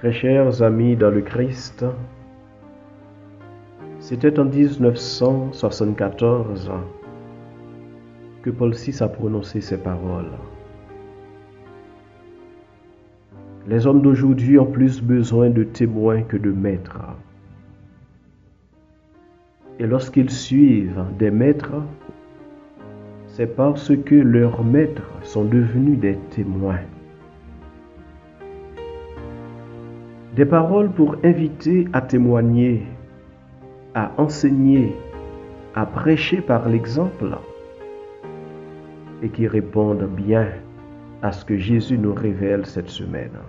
Très chers amis dans le Christ, c'était en 1974 que Paul VI a prononcé ces paroles. Les hommes d'aujourd'hui ont plus besoin de témoins que de maîtres. Et lorsqu'ils suivent des maîtres, c'est parce que leurs maîtres sont devenus des témoins. Des paroles pour inviter à témoigner, à enseigner, à prêcher par l'exemple et qui répondent bien à ce que Jésus nous révèle cette semaine.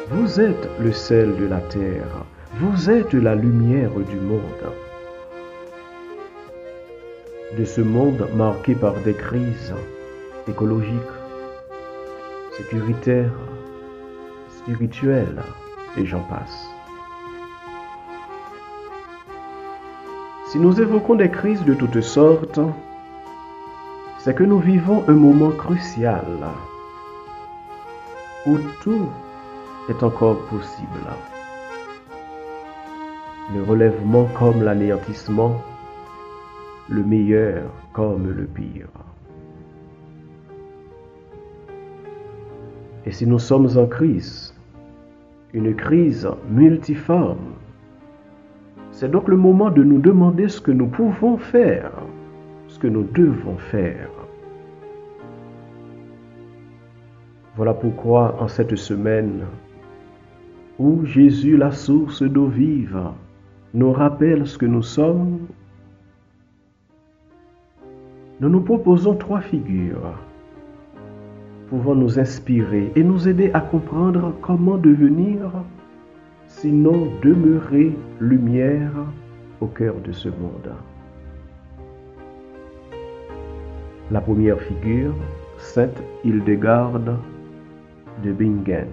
Vous êtes le sel de la terre, vous êtes la lumière du monde. De ce monde marqué par des crises écologiques, sécuritaires, spirituelles, et j'en passe. Si nous évoquons des crises de toutes sortes, c'est que nous vivons un moment crucial où tout est encore possible. Le relèvement comme l'anéantissement, le meilleur comme le pire. Et si nous sommes en crise, une crise multiforme, c'est donc le moment de nous demander ce que nous pouvons faire, ce que nous devons faire. Voilà pourquoi en cette semaine, où Jésus, la source d'eau vive, nous rappelle ce que nous sommes, nous nous proposons 3 figures pouvant nous inspirer et nous aider à comprendre comment devenir, sinon demeurer lumière au cœur de ce monde. La première figure, Sainte Hildegarde de Bingen.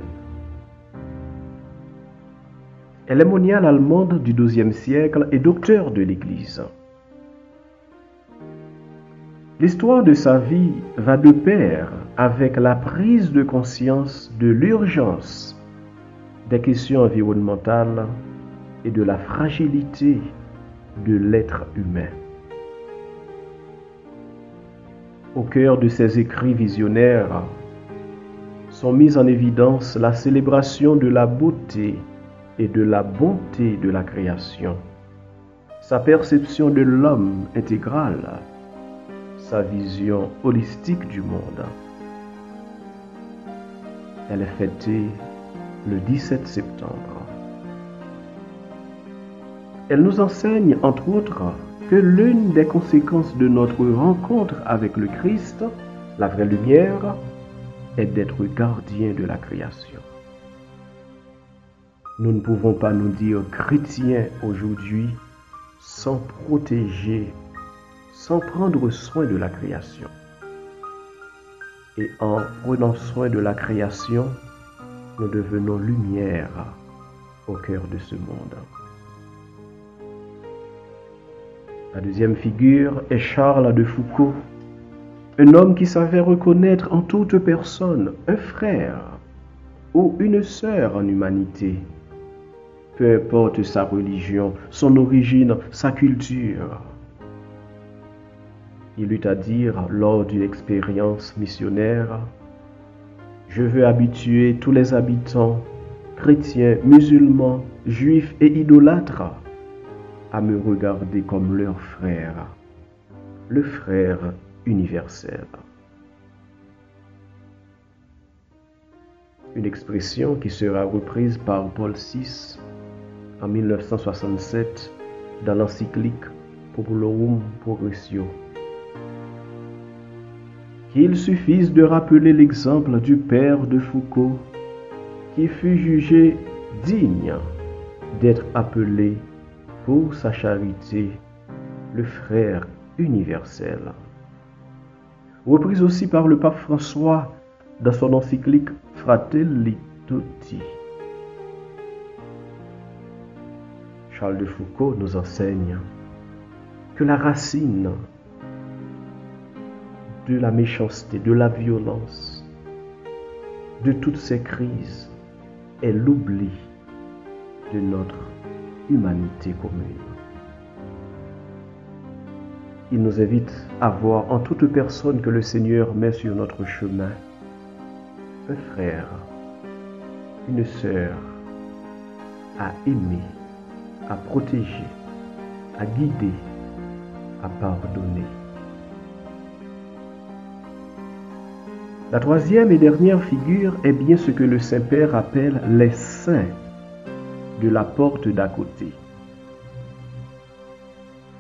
Elle est moniale allemande du XIIe siècle et docteur de l'Église. L'histoire de sa vie va de pair avec la prise de conscience de l'urgence des questions environnementales et de la fragilité de l'être humain. Au cœur de ses écrits visionnaires sont mises en évidence la célébration de la beauté et de la bonté de la création, sa perception de l'homme intégral, sa vision holistique du monde. Elle est fêtée le 17 septembre. Elle nous enseigne, entre autres, que l'une des conséquences de notre rencontre avec le Christ, la vraie lumière, est d'être gardien de la création. Nous ne pouvons pas nous dire chrétiens aujourd'hui sans protéger, sans prendre soin de la création. Et en prenant soin de la création, nous devenons lumière au cœur de ce monde. La deuxième figure est Charles de Foucault, un homme qui savait reconnaître en toute personne un frère ou une sœur en humanité. Peu importe sa religion, son origine, sa culture. Il eut à dire lors d'une expérience missionnaire: « Je veux habituer tous les habitants, chrétiens, musulmans, juifs et idolâtres, à me regarder comme leur frère, le frère universel. » Une expression qui sera reprise par Paul VI en 1967 dans l'encyclique Populorum Progressio. Qu'il suffise de rappeler l'exemple du père de Foucault qui fut jugé digne d'être appelé pour sa charité le frère universel. Reprise aussi par le pape François dans son encyclique Fratelli Tutti. Charles de Foucault nous enseigne que la racine de la méchanceté, de la violence, de toutes ces crises est l'oubli de notre humanité commune. Il nous invite à voir en toute personne que le Seigneur met sur notre chemin un frère, une sœur à aimer, à protéger, à guider, à pardonner. La troisième et dernière figure est bien ce que le Saint-Père appelle les saints de la porte d'à côté.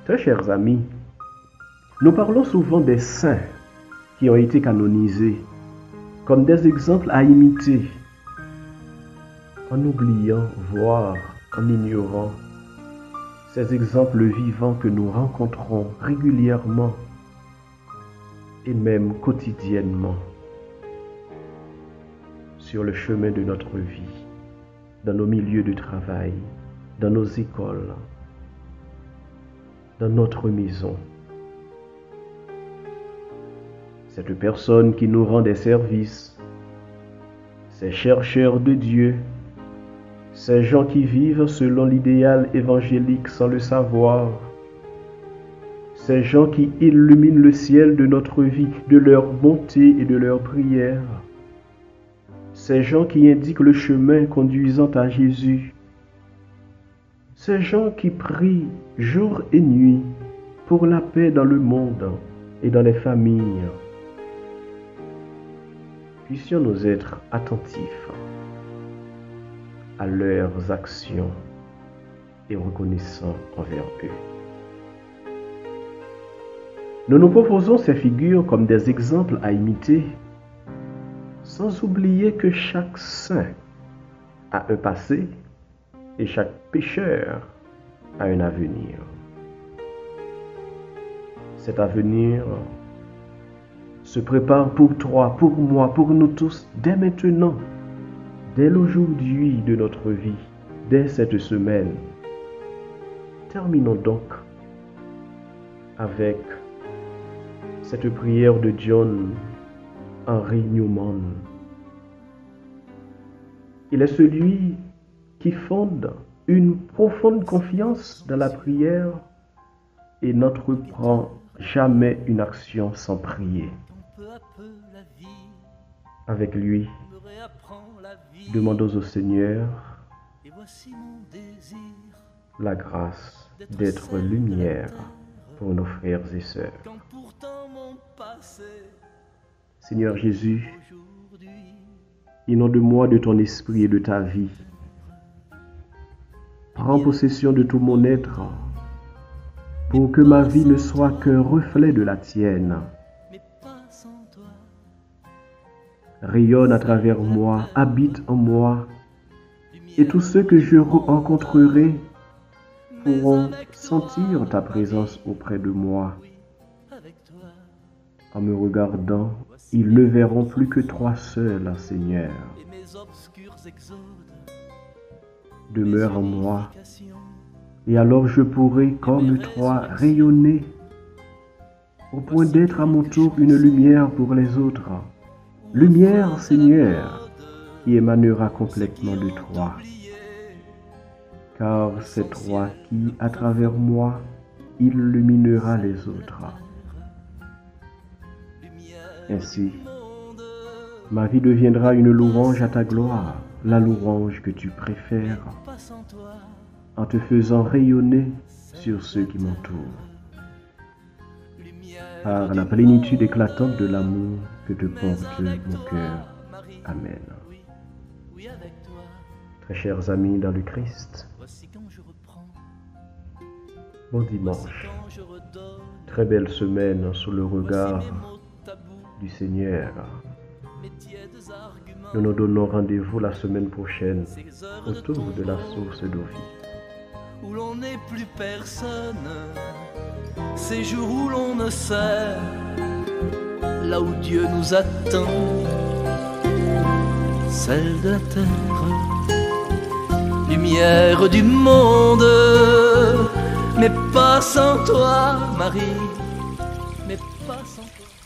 Très chers amis, nous parlons souvent des saints qui ont été canonisés comme des exemples à imiter, en oubliant, voire en ignorant ces exemples vivants que nous rencontrons régulièrement et même quotidiennement sur le chemin de notre vie, dans nos milieux de travail, dans nos écoles, dans notre maison. Cette personne qui nous rend des services, ces chercheurs de Dieu, ces gens qui vivent selon l'idéal évangélique sans le savoir, ces gens qui illuminent le ciel de notre vie, de leur bonté et de leur prière, ces gens qui indiquent le chemin conduisant à Jésus, ces gens qui prient jour et nuit pour la paix dans le monde et dans les familles. Puissions-nous être attentifs à leurs actions et reconnaissants envers eux. Nous nous proposons ces figures comme des exemples à imiter, sans oublier que chaque saint a un passé et chaque pécheur a un avenir. Cet avenir se prépare pour toi, pour moi, pour nous tous, dès maintenant, dès l'aujourd'hui de notre vie, dès cette semaine. Terminons donc avec cette prière de John Henry Newman. Il est celui qui fonde une profonde confiance dans la prière et n'entreprend jamais une action sans prier. Avec lui, demandons au Seigneur la grâce d'être lumière pour nos frères et sœurs. Seigneur Jésus, inonde-moi de ton esprit et de ta vie. Prends possession de tout mon être pour que ma vie ne soit qu'un reflet de la tienne. Rayonne à travers moi, habite en moi, et tous ceux que je rencontrerai pourront sentir ta présence auprès de moi. En me regardant, ils ne verront plus que toi seul, Seigneur. Demeure en moi, et alors je pourrai, comme toi, rayonner, au point d'être à mon tour une lumière pour les autres. Lumière, Seigneur, qui émanera complètement de toi. Car c'est toi qui, à travers moi, illuminera les autres. Ainsi, ma vie deviendra une louange à ta gloire, la louange que tu préfères, en te faisant rayonner sur ceux qui m'entourent. Par la plénitude éclatante de l'amour que te porte mon cœur. Amen. Très chers amis dans le Christ, bon dimanche, très belle semaine sous le regard du Seigneur. Nous nous donnons rendez-vous la semaine prochaine autour de la source d'eau vive. Où l'on n'est plus personne, ces jours où l'on ne sait, là où Dieu nous attend, celle de la terre, lumière du monde, mais pas sans toi, Marie, mais pas sans toi.